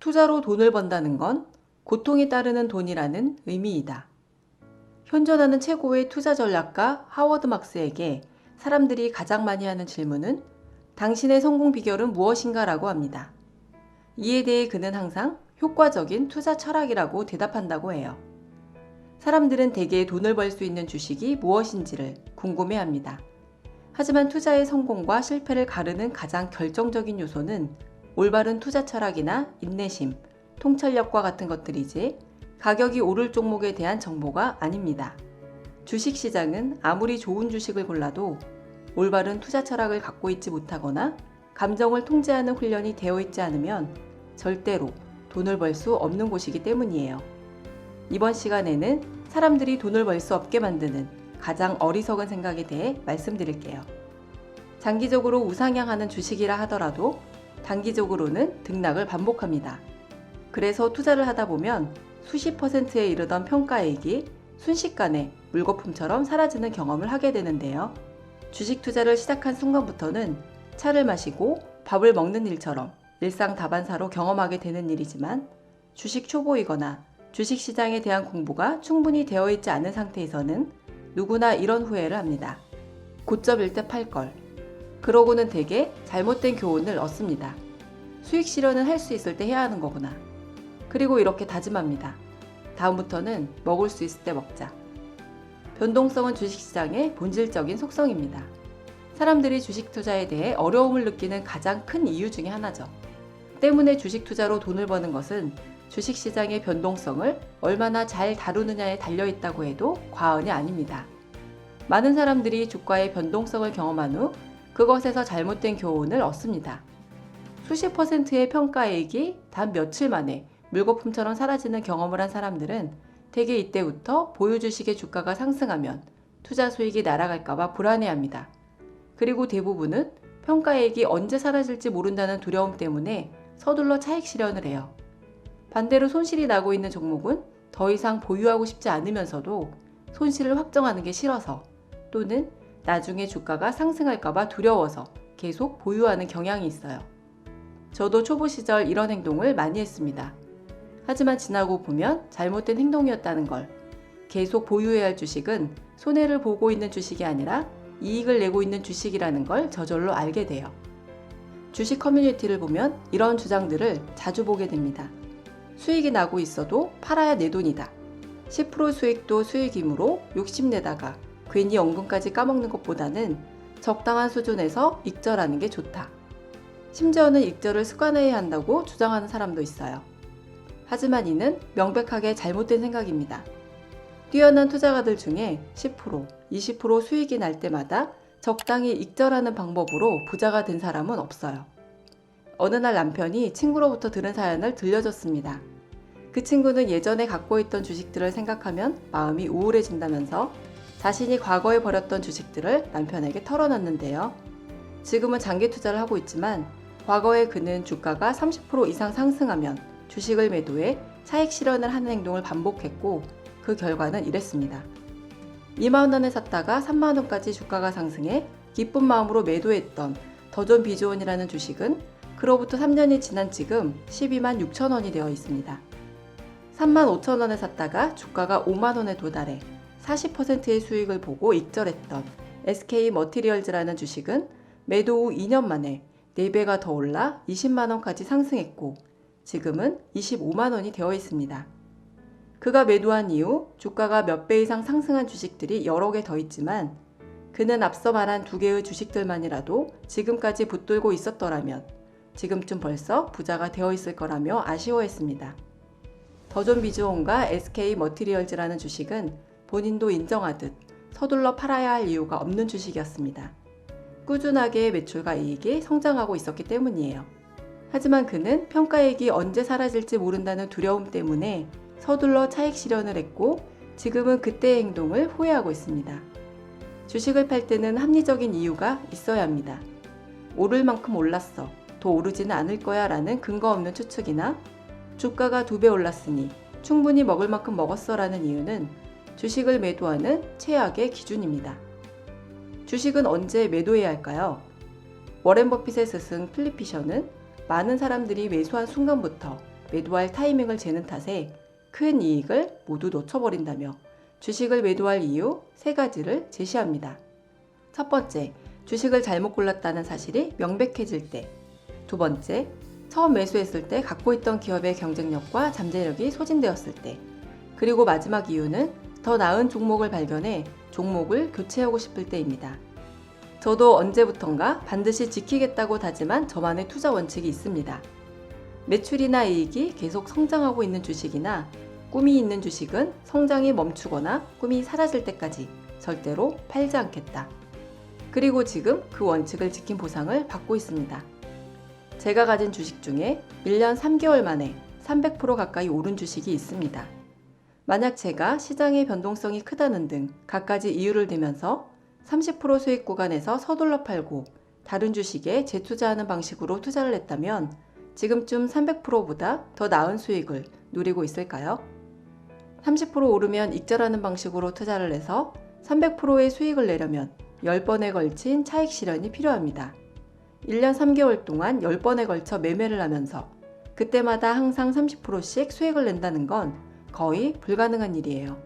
투자로 돈을 번다는 건 고통이 따르는 돈이라는 의미이다. 현존하는 최고의 투자 전략가 하워드 막스에게 사람들이 가장 많이 하는 질문은 당신의 성공 비결은 무엇인가라고 합니다. 이에 대해 그는 항상 효과적인 투자 철학이라고 대답한다고 해요. 사람들은 대개 돈을 벌 수 있는 주식이 무엇인지를 궁금해합니다. 하지만 투자의 성공과 실패를 가르는 가장 결정적인 요소는 올바른 투자 철학이나 인내심, 통찰력과 같은 것들이지 가격이 오를 종목에 대한 정보가 아닙니다. 주식시장은 아무리 좋은 주식을 골라도 올바른 투자 철학을 갖고 있지 못하거나 감정을 통제하는 훈련이 되어 있지 않으면 절대로 돈을 벌 수 없는 곳이기 때문이에요. 이번 시간에는 사람들이 돈을 벌 수 없게 만드는 가장 어리석은 생각에 대해 말씀드릴게요. 장기적으로 우상향하는 주식이라 하더라도 단기적으로는 등락을 반복합니다. 그래서 투자를 하다 보면 수십 %에 이르던 평가액이 순식간에 물거품처럼 사라지는 경험을 하게 되는데요. 주식 투자를 시작한 순간부터는 차를 마시고 밥을 먹는 일처럼 일상 다반사로 경험하게 되는 일이지만 주식 초보이거나 주식시장에 대한 공부가 충분히 되어 있지 않은 상태에서는 누구나 이런 후회를 합니다. 고점일 때 팔 걸. 그러고는 대개 잘못된 교훈을 얻습니다. 수익 실현은 할 수 있을 때 해야 하는 거구나. 그리고 이렇게 다짐합니다. 다음부터는 먹을 수 있을 때 먹자. 변동성은 주식시장의 본질적인 속성입니다. 사람들이 주식 투자에 대해 어려움을 느끼는 가장 큰 이유 중에 하나죠. 때문에 주식 투자로 돈을 버는 것은 주식시장의 변동성을 얼마나 잘 다루느냐에 달려있다고 해도 과언이 아닙니다. 많은 사람들이 주가의 변동성을 경험한 후 그것에서 잘못된 교훈을 얻습니다. 수십 %의 평가액이 단 며칠 만에 물거품처럼 사라지는 경험을 한 사람들은 대개 이때부터 보유 주식의 주가가 상승하면 투자 수익이 날아갈까봐 불안해합니다. 그리고 대부분은 평가액이 언제 사라질지 모른다는 두려움 때문에 서둘러 차익 실현을 해요. 반대로 손실이 나고 있는 종목은 더 이상 보유하고 싶지 않으면서도 손실을 확정하는 게 싫어서 또는 나중에 주가가 상승할까봐 두려워서 계속 보유하는 경향이 있어요. 저도 초보 시절 이런 행동을 많이 했습니다. 하지만 지나고 보면 잘못된 행동이었다는 걸, 계속 보유해야 할 주식은 손해를 보고 있는 주식이 아니라 이익을 내고 있는 주식이라는 걸 저절로 알게 돼요. 주식 커뮤니티를 보면 이런 주장들을 자주 보게 됩니다. 수익이 나고 있어도 팔아야 내 돈이다. 10% 수익도 수익이므로 욕심내다가 괜히 연금까지 까먹는 것보다는 적당한 수준에서 익절하는 게 좋다. 심지어는 익절을 습관화해야 한다고 주장하는 사람도 있어요. 하지만 이는 명백하게 잘못된 생각입니다. 뛰어난 투자가들 중에 10%, 20% 수익이 날 때마다 적당히 익절하는 방법으로 부자가 된 사람은 없어요. 어느 날 남편이 친구로부터 들은 사연을 들려줬습니다. 그 친구는 예전에 갖고 있던 주식들을 생각하면 마음이 우울해진다면서 자신이 과거에 버렸던 주식들을 남편에게 털어놨는데요. 지금은 장기 투자를 하고 있지만 과거에 그는 주가가 30% 이상 상승하면 주식을 매도해 차익 실현을 하는 행동을 반복했고 그 결과는 이랬습니다. 2만 원에 샀다가 3만 원까지 주가가 상승해 기쁜 마음으로 매도했던 더존 비주온이라는 주식은 그로부터 3년이 지난 지금 12만 6천 원이 되어 있습니다. 3만 5천 원에 샀다가 주가가 5만 원에 도달해 40%의 수익을 보고 익절했던 SK 머티리얼즈라는 주식은 매도 후 2년 만에 4배가 더 올라 20만 원까지 상승했고 지금은 25만 원이 되어 있습니다. 그가 매도한 이후 주가가 몇 배 이상 상승한 주식들이 여러 개 더 있지만 그는 앞서 말한 2개의 주식들만이라도 지금까지 붙들고 있었더라면 지금쯤 벌써 부자가 되어 있을 거라며 아쉬워했습니다. 더존 비주온과 SK 머티리얼즈라는 주식은 본인도 인정하듯 서둘러 팔아야 할 이유가 없는 주식이었습니다. 꾸준하게 매출과 이익이 성장하고 있었기 때문이에요. 하지만 그는 평가액이 언제 사라질지 모른다는 두려움 때문에 서둘러 차익 실현을 했고 지금은 그때의 행동을 후회하고 있습니다. 주식을 팔 때는 합리적인 이유가 있어야 합니다. 오를 만큼 올랐어. 더 오르지는 않을 거야 라는 근거 없는 추측이나 주가가 2배 올랐으니 충분히 먹을 만큼 먹었어 라는 이유는 주식을 매도하는 최악의 기준입니다. 주식은 언제 매도해야 할까요? 워렌 버핏의 스승 필립 피셔는 많은 사람들이 매수한 순간부터 매도할 타이밍을 재는 탓에 큰 이익을 모두 놓쳐버린다며 주식을 매도할 이유 3가지를 제시합니다. 첫 번째, 주식을 잘못 골랐다는 사실이 명백해질 때. 두 번째, 처음 매수했을 때 갖고 있던 기업의 경쟁력과 잠재력이 소진되었을 때. 그리고 마지막 이유는 더 나은 종목을 발견해 종목을 교체하고 싶을 때입니다. 저도 언제부턴가 반드시 지키겠다고 다짐한 저만의 투자 원칙이 있습니다. 매출이나 이익이 계속 성장하고 있는 주식이나 꿈이 있는 주식은 성장이 멈추거나 꿈이 사라질 때까지 절대로 팔지 않겠다. 그리고 지금 그 원칙을 지킨 보상을 받고 있습니다. 제가 가진 주식 중에 1년 3개월 만에 300% 가까이 오른 주식이 있습니다. 만약 제가 시장의 변동성이 크다는 등 갖가지 이유를 들면서 30% 수익 구간에서 서둘러 팔고 다른 주식에 재투자하는 방식으로 투자를 했다면 지금쯤 300%보다 더 나은 수익을 누리고 있을까요? 30% 오르면 익절하는 방식으로 투자를 해서 300%의 수익을 내려면 10번에 걸친 차익 실현이 필요합니다. 1년 3개월 동안 10번에 걸쳐 매매를 하면서 그때마다 항상 30%씩 수익을 낸다는 건 거의 불가능한 일이에요.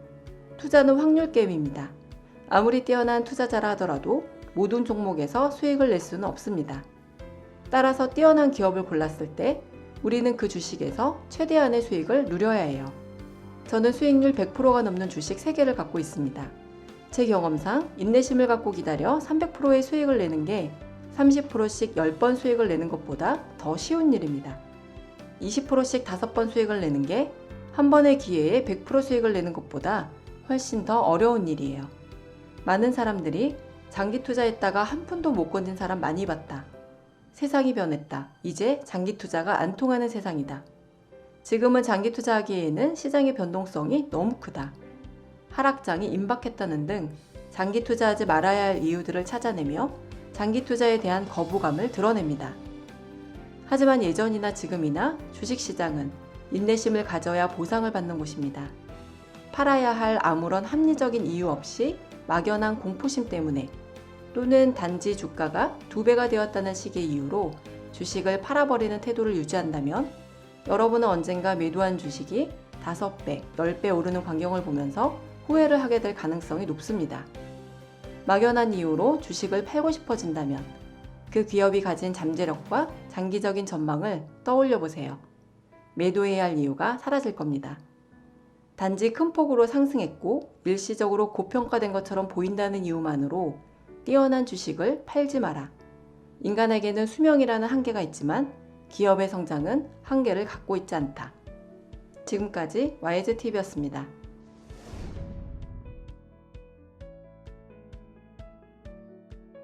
투자는 확률 게임입니다. 아무리 뛰어난 투자자라 하더라도 모든 종목에서 수익을 낼 수는 없습니다. 따라서 뛰어난 기업을 골랐을 때 우리는 그 주식에서 최대한의 수익을 누려야 해요. 저는 수익률 100%가 넘는 주식 3개를 갖고 있습니다. 제 경험상 인내심을 갖고 기다려 300%의 수익을 내는 게 30%씩 10번 수익을 내는 것보다 더 쉬운 일입니다. 20%씩 5번 수익을 내는 게 한 번의 기회에 100% 수익을 내는 것보다 훨씬 더 어려운 일이에요. 많은 사람들이 장기 투자했다가 한 푼도 못 건진 사람 많이 봤다. 세상이 변했다. 이제 장기 투자가 안 통하는 세상이다. 지금은 장기 투자하기에는 시장의 변동성이 너무 크다. 하락장이 임박했다는 등 장기 투자하지 말아야 할 이유들을 찾아내며 장기 투자에 대한 거부감을 드러냅니다. 하지만 예전이나 지금이나 주식시장은 인내심을 가져야 보상을 받는 곳입니다. 팔아야 할 아무런 합리적인 이유 없이 막연한 공포심 때문에 또는 단지 주가가 2배가 되었다는 식의 이유로 주식을 팔아버리는 태도를 유지한다면 여러분은 언젠가 매도한 주식이 5배, 10배 오르는 광경을 보면서 후회를 하게 될 가능성이 높습니다. 막연한 이유로 주식을 팔고 싶어진다면 그 기업이 가진 잠재력과 장기적인 전망을 떠올려 보세요. 매도해야 할 이유가 사라질 겁니다. 단지 큰 폭으로 상승했고 일시적으로 고평가된 것처럼 보인다는 이유만으로 뛰어난 주식을 팔지 마라. 인간에게는 수명이라는 한계가 있지만 기업의 성장은 한계를 갖고 있지 않다. 지금까지 YZTV였습니다.